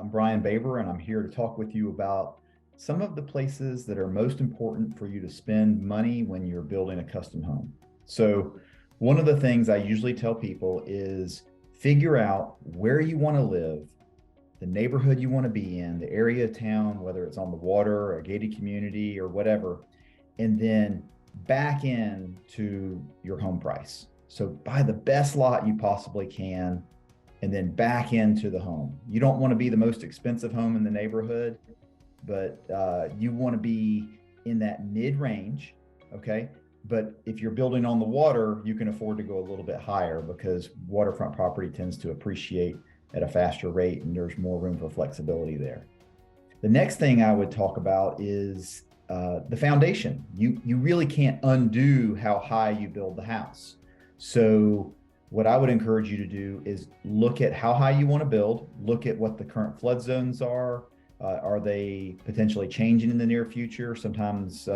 I'm Brian Baber, and I'm here to talk with you about some of the places that are most important for you to spend money when you're building a custom home. So, one of the things I usually tell people is figure out where you want to live, the neighborhood you want to be in, the area of town, whether it's on the water or a gated community or whatever, and then back in to your home price. So, buy the best lot you possibly can and then back into the home. You don't want to be the most expensive home in the neighborhood, but you want to be in that mid range. Okay. But if you're building on the water, you can afford to go a little bit higher because waterfront property tends to appreciate at a faster rate and there's more room for flexibility there. The next thing I would talk about is the foundation. You really can't undo how high you build the house. So what I would encourage you to do is look at how high you want to build, look at what the current flood zones are. Are they potentially changing in the near future? Sometimes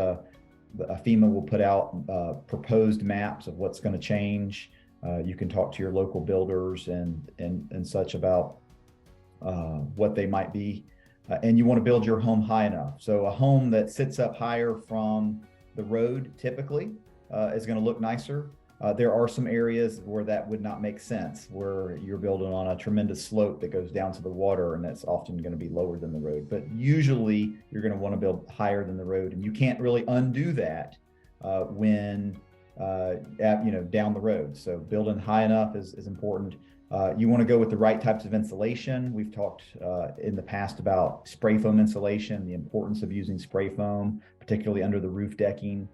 FEMA will put out proposed maps of what's going to change. You can talk to your local builders and such about what they might be. And you want to build your home high enough. So a home that sits up higher from the road typically is going to look nicer. There are some areas where that would not make sense, where you're building on a tremendous slope that goes down to the water, and that's often going to be lower than the road. But usually you're going to want to build higher than the road, and you can't really undo that when down the road. So building high enough is important. You want to go with the right types of insulation. We've talked in the past about spray foam insulation, the importance of using spray foam, particularly under the roof decking.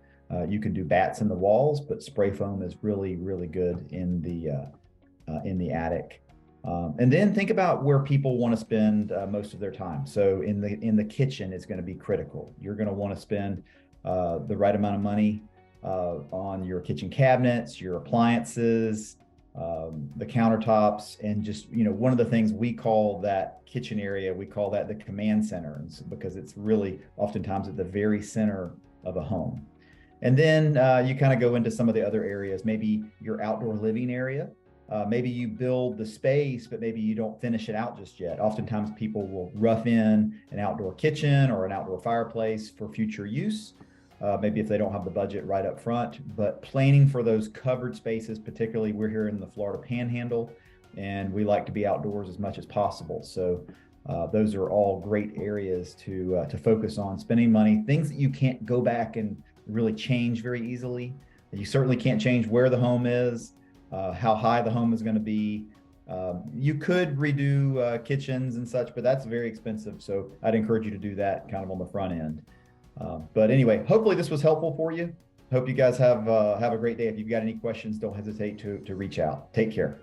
You can do bats in the walls, but spray foam is really, really good in the attic. And then think about where people want to spend most of their time. So in the kitchen is going to be critical. You're going to want to spend the right amount of money on your kitchen cabinets, your appliances, the countertops, and just one of the things we call that kitchen area, we call that the command center, because it's really oftentimes at the very center of a home. And then you kind of go into some of the other areas, maybe your outdoor living area. Maybe you build the space, but maybe you don't finish it out just yet. Oftentimes people will rough in an outdoor kitchen or an outdoor fireplace for future use, maybe if they don't have the budget right up front. But planning for those covered spaces, particularly we're here in the Florida Panhandle, and we like to be outdoors as much as possible. So those are all great areas to focus on spending money, things that you can't go back and really change very easily. You certainly can't change where the home is, how high the home is going to be. You could redo kitchens and such, but that's very expensive. So I'd encourage you to do that kind of on the front end. But anyway, hopefully this was helpful for you. Hope you guys have a great day. If you've got any questions, don't hesitate to reach out. Take care.